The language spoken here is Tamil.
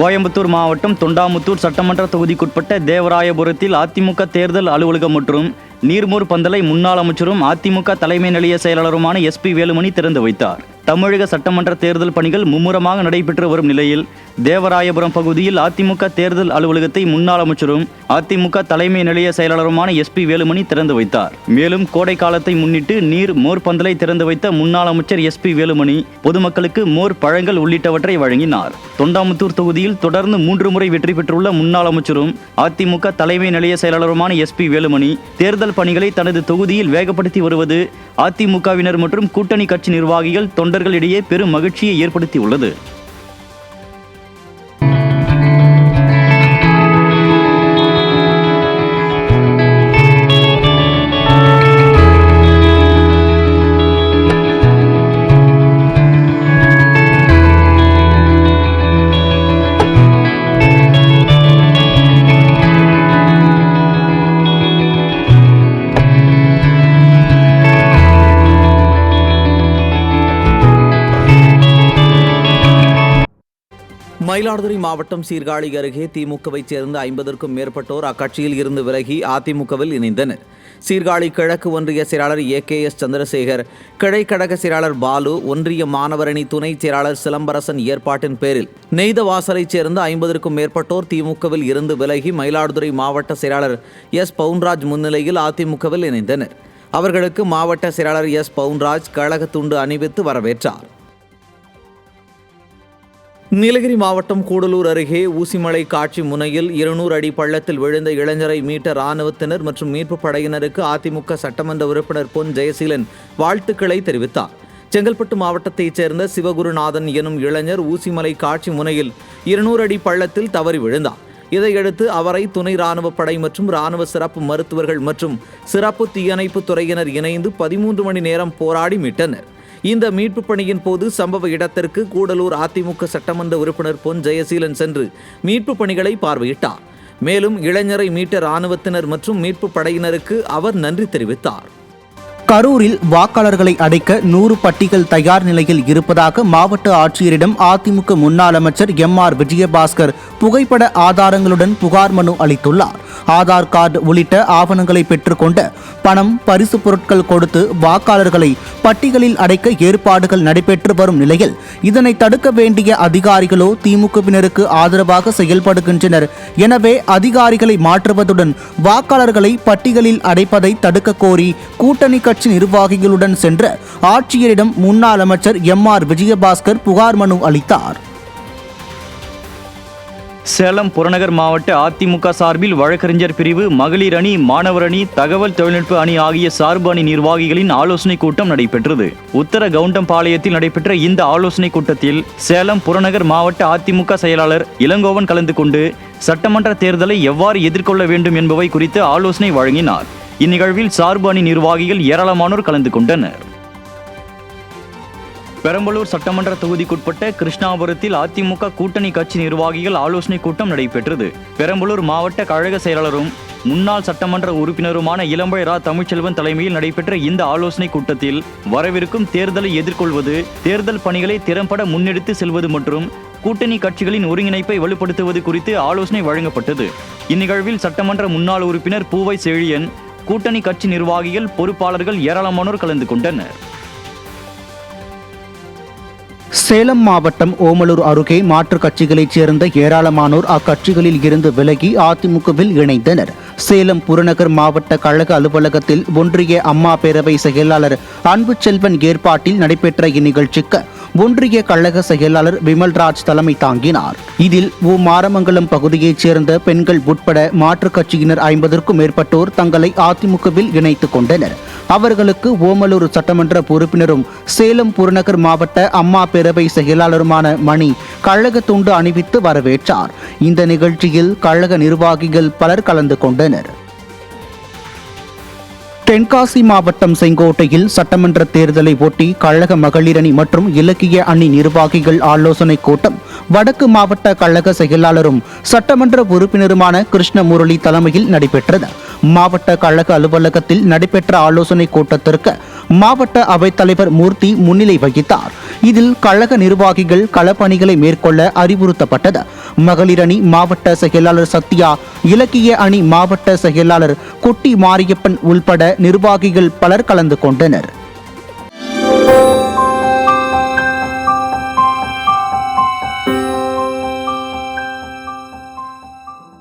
கோயம்புத்தூர் மாவட்டம் தொண்டாமுத்தூர் சட்டமன்ற தொகுதிக்குட்பட்ட தேவராயபுரத்தில் அதிமுக தேர்தல் அலுவலகம் மற்றும் நீர்மூர் பந்தலை முன்னாள் அமைச்சரும் அதிமுக தலைமை நிலைய செயலாளருமான SP வேலுமணி திறந்து வைத்தார். தமிழக சட்டமன்ற தேர்தல் பணிகள் மும்முரமாக நடைபெற்று வரும் நிலையில் தேவராயபுரம் பகுதியில் அதிமுக தேர்தல் அலுவலகத்தை முன்னாள் அமைச்சரும் அதிமுக தலைமை நிலைய செயலாளருமான SP வேலுமணி திறந்து வைத்தார். மேலும் கோடை காலத்தை முன்னிட்டு நீர் மோர் பந்தலை திறந்து வைத்த முன்னாள் அமைச்சர் SP வேலுமணி பொதுமக்களுக்கு மோர், பழங்கள் உள்ளிட்டவற்றை வழங்கினார். தொண்டாமுத்தூர் தொகுதியில் தொடர்ந்து 3 முறை வெற்றி பெற்றுள்ள முன்னாள் அமைச்சரும் அதிமுக தலைமை நிலைய செயலாளருமான SP வேலுமணி தேர்தல் பணிகளை தனது தொகுதியில் வேகப்படுத்தி வருவது அதிமுகவினர் மற்றும் கூட்டணி கட்சி நிர்வாகிகள், தொண்டர்களிடையே பெரும் மகிழ்ச்சியை ஏற்படுத்தியுள்ளது. மயிலாடுதுறை மாவட்டம் சீர்காழி அருகே திமுகவைச் சேர்ந்த 50க்கும் மேற்பட்டோர் அக்கட்சியில் இருந்து விலகி அதிமுகவில் இணைந்தனர். சீர்காழி கிழக்கு ஒன்றிய செயலாளர் AKS சந்திரசேகர், கிளை கழக செயலாளர் பாலு, ஒன்றிய மாணவரணி துணை செயலாளர் சிலம்பரசன் ஏற்பாட்டின் பேரில் நெய்தவாசலைச் சேர்ந்த 50க்கும் மேற்பட்டோர் திமுகவில் இருந்து விலகி மயிலாடுதுறை மாவட்ட செயலாளர் S பவுன்ராஜ் முன்னிலையில் அதிமுகவில் இணைந்தனர். அவர்களுக்கு மாவட்ட செயலாளர் S பவுன்ராஜ் கழக துண்டு அணிவித்து வரவேற்றார். நீலகிரி மாவட்டம் கூடலூர் அருகே ஊசிமலை காட்சி முனையில் 200 அடி பள்ளத்தில் விழுந்த இளைஞரை மீட்ட இராணுவத்தினர் மற்றும் மீட்புப் படையினருக்கு அதிமுக சட்டமன்ற உறுப்பினர் பொன் ஜெயசீலன் வாழ்த்துக்களை தெரிவித்தார். செங்கல்பட்டு மாவட்டத்தைச் சேர்ந்த சிவகுருநாதன் எனும் இளைஞர் ஊசிமலை காட்சி முனையில் 200 அடி பள்ளத்தில் தவறி விழுந்தார். இதையடுத்து அவரை துணை ராணுவ படை மற்றும் ராணுவ சிறப்பு மருத்துவர்கள் மற்றும் சிறப்பு தீயணைப்பு துறையினர் இணைந்து 13 மணி நேரம் போராடி மீட்டனர். இந்த மீட்பு பணியின் போது சம்பவ இடத்திற்கு கூடலூர் அதிமுக சட்டமன்ற உறுப்பினர் பொன் ஜெயசீலன் சென்று மீட்பு பணிகளை பார்வையிட்டார். மேலும் இளைஞரை மீட்ட இராணுவத்தினர் மற்றும் மீட்பு படையினருக்கு அவர் நன்றி தெரிவித்தார். கரூரில் வாக்காளர்களை அடைக்க 100 பட்டிகள் தயார் நிலையில் இருப்பதாக மாவட்ட ஆட்சியரிடம் அதிமுக முன்னாள் அமைச்சர் MR விஜயபாஸ்கர் புகைப்பட ஆதாரங்களுடன் புகார் மனு அளித்துள்ளார். ஆதார் கார்டு உள்ளிட்ட ஆவணங்களை பெற்றுக்கொண்டு பணம், பரிசு பொருட்கள் கொடுத்து வாக்காளர்களை பட்டிகளில் அடைக்க ஏற்பாடுகள் நடைபெற்று வரும் நிலையில் இதனை தடுக்க வேண்டிய அதிகாரிகளோ திமுகவினருக்கு ஆதரவாக செயல்படுகின்றனர். எனவே அதிகாரிகளை மாற்றுவதுடன் வாக்காளர்களை பட்டிகளில் அடைப்பதை தடுக்க கோரி கூட்டணி கட்சி நிர்வாகிகளுடன் சென்ற ஆட்சியரிடம் முன்னாள் அமைச்சர் MR விஜயபாஸ்கர் புகார் மனு அளித்தார். சேலம் புறநகர் மாவட்ட அதிமுக சார்பில் வழக்கறிஞர் பிரிவு, மகளிர் அணி, மாணவர் அணி, தகவல் தொழில்நுட்ப அணி ஆகிய சார்பு அணி நிர்வாகிகளின் ஆலோசனை கூட்டம் நடைபெற்றது. உத்தர கவுண்டம்பாளையத்தில் நடைபெற்ற இந்த ஆலோசனை கூட்டத்தில் சேலம் புறநகர் மாவட்ட அதிமுக செயலாளர் இளங்கோவன் கலந்து கொண்டு சட்டமன்ற தேர்தலை எவ்வாறு எதிர்கொள்ள வேண்டும் என்பவை குறித்து ஆலோசனை வழங்கினார். இந்நிகழ்வில் சார்பு அணி நிர்வாகிகள் ஏராளமானோர் கலந்து கொண்டனர். பெரம்பலூர் சட்டமன்ற தொகுதிக்குட்பட்ட கிருஷ்ணாபுரத்தில் அதிமுக கூட்டணி கட்சி நிர்வாகிகள் ஆலோசனை கூட்டம் நடைபெற்றது. பெரம்பலூர் மாவட்ட கழக செயலாளரும் முன்னாள் சட்டமன்ற உறுப்பினருமான இளம்பை ரா தமிழ்ச்செல்வன் தலைமையில் நடைபெற்ற இந்த ஆலோசனை கூட்டத்தில் வரவிருக்கும் தேர்தலை எதிர்கொள்வது, தேர்தல் பணிகளை திறம்பட முன்னெடுத்து செல்வது மற்றும் கூட்டணி கட்சிகளின் ஒருங்கிணைப்பை வலுப்படுத்துவது குறித்து ஆலோசனை வழங்கப்பட்டது. இந்நிகழ்வில் சட்டமன்ற முன்னாள் உறுப்பினர் பூவை செழியன், கூட்டணி கட்சி நிர்வாகிகள், பொறுப்பாளர்கள் ஏராளமானோர் கலந்து கொண்டனர். சேலம் மாவட்டம் ஓமலூர் அருகே மாற்றுக் கட்சிகளைச் சேர்ந்த ஏராளமானோர் அக்கட்சிகளில் இருந்து விலகி அதிமுகவில் இணைந்தனர். சேலம் புறநகர் மாவட்ட கழக அலுவலகத்தில் ஒன்றிய அம்மா பேரவை செயலாளர் அன்பு செல்வன் ஏற்பாட்டில் நடைபெற்ற இந்நிகழ்ச்சிக்கு ஒன்றிய கழக செயலாளர் விமல்ராஜ் தலைமை தாங்கினார். இதில் மாரமங்கலம் பகுதியைச் சேர்ந்த பெண்கள் உட்பட மாற்றுக் கட்சியினர் 50க்கும் மேற்பட்டோர் தங்களை அதிமுகவில் இணைத்துக் கொண்டனர். அவர்களுக்கு ஓமலூர் சட்டமன்ற உறுப்பினரும் சேலம் புறநகர் மாவட்ட அம்மா பேரவை செயலாளருமான மணி கழக துண்டு அணிவித்து வரவேற்றார். இந்த நிகழ்ச்சியில் கழக நிர்வாகிகள் பலர் கலந்து கொண்டனர். தென்காசி மாவட்டம் செங்கோட்டையில் சட்டமன்ற தேர்தலை ஒட்டி கழக மகளிர் அணி மற்றும் இலக்கிய அணி நிர்வாகிகள் ஆலோசனை கூட்டம் வடக்கு மாவட்ட கழக செயலாளரும் சட்டமன்ற உறுப்பினருமான கிருஷ்ணமுரளி தலைமையில் நடைபெற்றது. மாவட்ட கழக அலுவலகத்தில் நடைபெற்ற ஆலோசனை கூட்டத்திற்கு மாவட்ட அவைத்தலைவர் மூர்த்தி முன்னிலை வகித்தார். இதில் கழக நிர்வாகிகள் களப்பணிகளை மேற்கொள்ள அறிவுறுத்தப்பட்டது. மகளிர் அணி மாவட்ட செயலாளர் சத்யா, இலக்கிய அணி மாவட்ட செயலாளர் குட்டி மாரியப்பன் உள்பட நிர்வாகிகள் பலர் கலந்து கொண்டனர்.